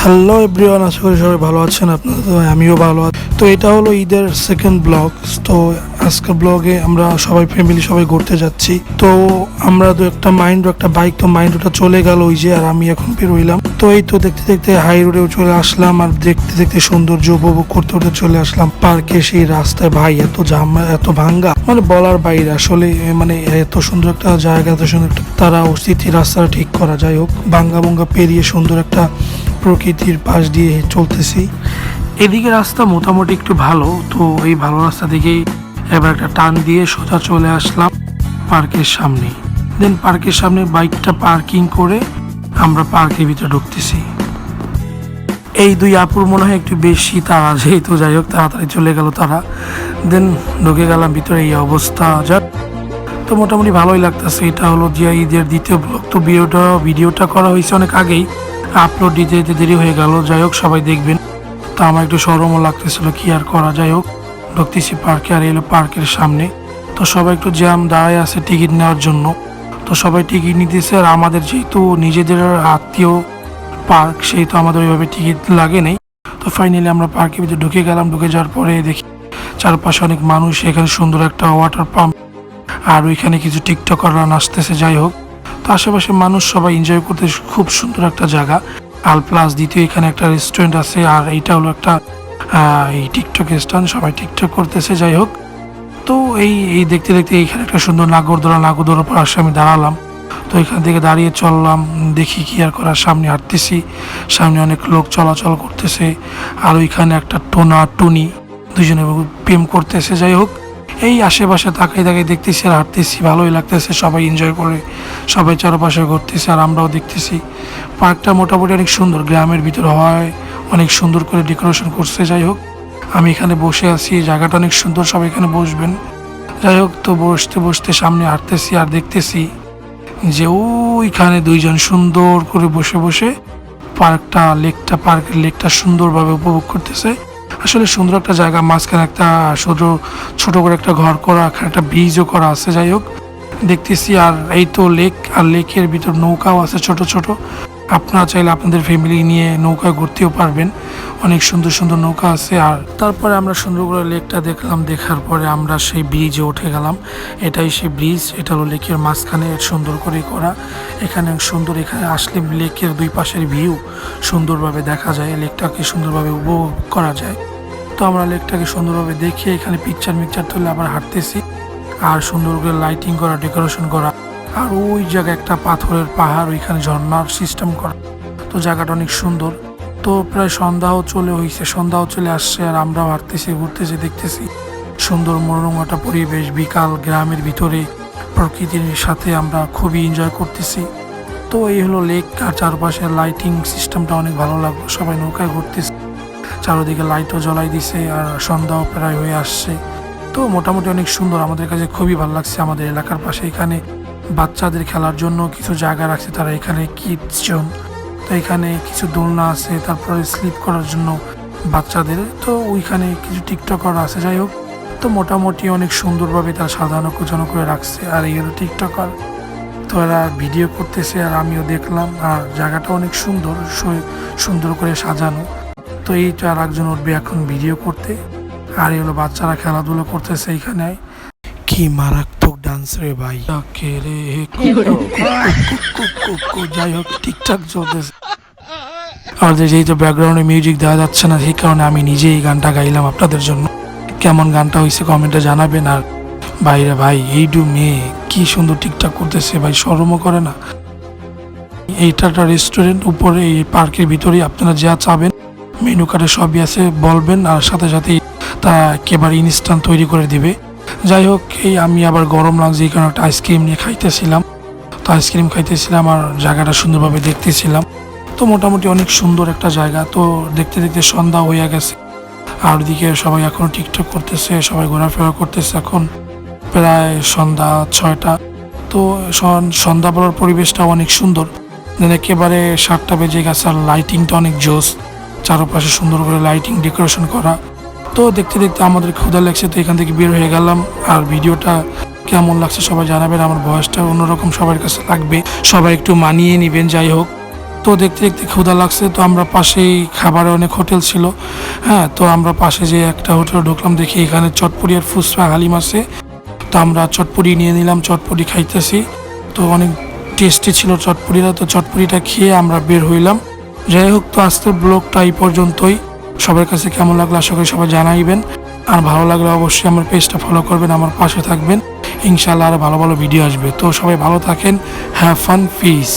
Hello everyone, আশা করি সবাই ভালো আছেন। আপনারা তো আমিও ভালো আছি। তো এটা হলো ঈদের সেকেন্ড ব্লগ। তো আজকের ব্লগে আমরা সবাই ফ্যামিলি সবাই ঘুরতে যাচ্ছি। তো আমরা তো একটা বাইক, তো মাইন্ড ওটা চলে গেল ওই যে, আর আমি এখন বের হইলাম। তো এই তো দেখতে দেখতে হাই রোডেও চলে আসলাম, আর দেখতে দেখতে সৌন্দর্য উপভোগ করতে করতে চলে আসলাম পার্কে। সেই রাস্তায় ভাই এত জাম, এত ভাঙ্গা, মানে বলার বাইরে আসলে। মানে এত সুন্দর একটা জায়গা, এত সুন্দর একটা তারা অস্থিতি রাস্তাটা ঠিক করা। যাই হোক, ভাঙ্গা ভঙ্গা পেরিয়ে সুন্দর একটা প্রকৃতির পাশ দিয়ে চলতেছি। এদিকে রাস্তা মোটামুটি একটু ভালো। তো এই ভালো রাস্তা দিকেই এবার একটা টান দিয়ে সোজা চলে আসলাম পার্কের সামনে। দেন পার্কের সামনে বাইকটা পার্কিং করে আমরা পার্কের ভিতরে ঢুকতেছি। এই দুই আপুর মনে হয় একটু বেশি তারা, যেহেতু যাই হোক তাড়াতাড়ি চলে গেল তারা। দেন ঢুকে গেলাম ভিতরে, এই অবস্থা। যাক, তো মোটামুটি ভালোই লাগতেছে। এটা হলো যে ঈদের দ্বিতীয় ব্লগ। তো ভিডিওটা করা হয়েছে অনেক আগেই, আপলোড দিতে দিতে দেরি হয়ে গেল। যাই হোক, সবাই দেখবেন। তো আমার একটু শরমও লাগতেছিল, কি আর করা। যাই হোক, ঢুকতেছি পার্কে, আর এলো পার্কের সামনে। তো সবাই একটু জ্যাম দাঁড়ায় আছে টিকিট নেওয়ার জন্য। তো সবাই টিকিট নিতেছে, আর আমাদের যেহেতু নিজেদের আত্মীয় পার্ক, সেই তো আমাদের ওইভাবে টিকিট লাগে নেই। তো ফাইনালি আমরা পার্কের ভিতরে ঢুকে গেলাম। ঢুকে যাওয়ার পরে দেখি চারপাশে অনেক মানুষ, এখানে সুন্দর একটা ওয়াটার পাম্প, আর ওইখানে কিছু টিকটকাররা নাচতেছে। যাই হোক, তো আশেপাশে মানুষ সবাই এনজয় করতে, খুব সুন্দর একটা জায়গা। আর প্লাস দ্বিতীয় এখানে একটা রেস্টুরেন্ট আছে, আর এইটা হলো একটা এই টিকটক স্ট্যান্ড, সবাই টিকটক করতেছে। যাই হোক, তো এই দেখতে দেখতে এইখানে একটা সুন্দর নাগরদোলার পর আসে আমি দাঁড়ালাম। তো এখান থেকে দাঁড়িয়ে চললাম, দেখি কি আর করার। সামনে হাঁটতেছি, সামনে অনেক লোক চলাচল করতেছে, আর ওইখানে একটা টুনি দুজনে প্রেম করতেছে। যাই হোক, এই আশেপাশে তাকাই দেখতেছি আর হাঁটতেছি, ভালোই লাগতেছে। সবাই এনজয় করে, সবাই চারপাশে ঘুরতেছে, আর আমরাও দেখতেছি। পার্কটা মোটামুটি অনেক সুন্দর, গ্রামের ভিতর হয়, অনেক সুন্দর করে ডেকোরেশন করছে। যাই হোক, আমি এখানে বসে আছি, জায়গাটা অনেক সুন্দর, সবাই এখানে বসবেন। যাই হোক, তো বসতে বসতে সামনে হাঁটতেছি আর দেখতেছি যে ওইখানে দুইজন সুন্দর করে বসে বসে পার্কের লেকটা সুন্দরভাবে উপভোগ করতেছে। আসলে সুন্দর একটা জায়গা, মাঝখানে একটা ছোট করে একটা ঘর করা, এখানে একটা ব্রিজও করা আছে। যাই হোক, দেখতেছি। আর এই তো লেক, আর লেকের ভিতর নৌকাও আছে ছোট ছোট। আপনারা চাইলে আপনাদের ফ্যামিলি নিয়ে নৌকায় ঘুরতেও পারবেন, অনেক সুন্দর সুন্দর নৌকা আছে। আর তারপরে আমরা সুন্দর করে লেকটা দেখলাম। দেখার পরে আমরা সেই ব্রিজে উঠে গেলাম। এটাই সেই ব্রিজ, এটা হলো লেকের মাঝখানে সুন্দর করে করা। এখানে সুন্দর, এখানে আসলে লেকের দুই পাশের ভিউ সুন্দরভাবে দেখা যায়, লেকটাকে সুন্দরভাবে উপভোগ করা যায়। তো আমরা লেকটাকে সুন্দরভাবে দেখে এখানে পিকচার তুলে আবার হাঁটতেছি। আর সুন্দর করে লাইটিং করা, ডেকোরেশন করা, আর ওই জায়গায় একটা পাথরের পাহাড়, ওইখানে ঝর্ণার সিস্টেম করা। তো জায়গাটা অনেক সুন্দর। তো প্রায় সন্ধ্যাও চলে আসছে, আর আমরাও হাঁটতেছি, ঘুরতেছি, দেখতেছি সুন্দর মনোরম একটা পরিবেশ। বিকাল, গ্রামের ভিতরে প্রকৃতির সাথে আমরা খুবই এনজয় করতেছি। তো এই হলো লেক, আর চারপাশের লাইটিং সিস্টেমটা অনেক ভালো লাগলো। সবাই নৌকায় ঘুরতেছে, চারোদিকে লাইটও জ্বলাই দিছে, আর সন্ধ্যাও প্রায় হয়ে আসছে। তো মোটামুটি অনেক সুন্দর, আমাদের কাছে খুবই ভালো লাগছে। আমাদের এলাকার পাশে এখানে বাচ্চাদের খেলার জন্য কিছু জায়গা রাখছে তারা, এখানে কিডস জোন। তো এখানে কিছু দোলনা আছে, তারপরে স্লিপ করার জন্য বাচ্চাদের। তো ওইখানে কিছু টিকটকার আছে। যাই হোক, তো মোটামুটি অনেক সুন্দরভাবে তারা সাজানো গোছানো করে রাখছে। আর এই হলো টিকটকার, তো এরা ভিডিও করতেছে, আর আমিও দেখলাম। আর জায়গাটা অনেক সুন্দর করে সাজানো। তো এই তো আর একজন উঠবে এখন ভিডিও করতে। আর এই হলো বাচ্চারা খেলাধুলো করতেছে এইখানে। কি মারাত্মক ডান্স রে ভাই, যাই হোক, ঠিকঠাক চলতেছে। আমাদের যেহেতু ব্যাকগ্রাউন্ডে মিউজিক দেওয়া যাচ্ছে না, সেই কারণে আমি নিজেই গানটা গাইলাম আপনাদের জন্য। কেমন গানটা হয়েছে কমেন্টে জানাবেন। আর ভাইরা ভাই, এইটু মেয়ে কি সুন্দর ঠিকঠাক করতেছে ভাই, শরমও করে না। এইটা একটা রেস্টুরেন্ট, উপরে এই পার্কের ভিতরে আপনারা যা চাবেন মেনু কার্ডে সবই আছে, বলবেন, আর সাথে সাথেই তা একেবারে ইনস্ট্যান্ট তৈরি করে দিবে। যাই হোক, এই আমি আবার গরম লাগছে, এই কারণে একটা আইসক্রিম নিয়ে খাইতেছিলাম। তো আইসক্রিম খাইতেছিলাম আর জায়গাটা সুন্দরভাবে দেখতেছিলাম। তো মোটামুটি অনেক সুন্দর একটা জায়গা। তো দেখতে দেখতে সন্ধ্যা হয়ে গেছে, আর ওদিকে সবাই এখনও টিকটক করতেছে, সবাই ঘোরাফেরা করতেছে। এখন প্রায় সন্ধ্যা 6টা। তো সন্ধ্যাবেলার পরিবেশটা অনেক সুন্দর, একেবারে 7টা বেজে গেছে, আর লাইটিংটা অনেক জোস, চারপাশে সুন্দর করে লাইটিং ডেকোরেশন করা। তো দেখতে দেখতে আমাদের ক্ষুধা লাগছে, তো এখান থেকে বের হয়ে গেলাম। আর ভিডিওটা কেমন লাগছে সবাই জানাবেন। আমার ভয়েসটা অন্যরকম সবার কাছে লাগবে, সবাই একটু মানিয়ে নেবেন। যাই হোক, তো দেখতে দেখতে ক্ষুধা লাগছে, তো আমরা পাশেই খাবারে অনেক হোটেল ছিল। হ্যাঁ, তো আমরা পাশে যে একটা হোটেলে ঢুকলাম, দেখি এখানে চটপটি আর ফুচকা হালিম আছে। তো আমরা চটপটি নিয়ে নিলাম, চটপটি খাইতেছি। তো অনেক টেস্টি ছিল চটপটিটা, তো চটপটিটা খেয়ে আমরা বের হইলাম। যাই হোক, তো আজকের ব্লগটা এই পর্যন্তই। সবার কাছে কেমন লাগলো আশা করি সবাই জানাইবেন। আর ভালো লাগলে অবশ্যই আমার পেজটা ফলো করবেন, আমার পাশে থাকবেন। ইনশাআল্লাহ আরও ভালো ভালো ভিডিও আসবে। তো সবাই ভালো থাকেন, হ্যাভ ফান, পিস।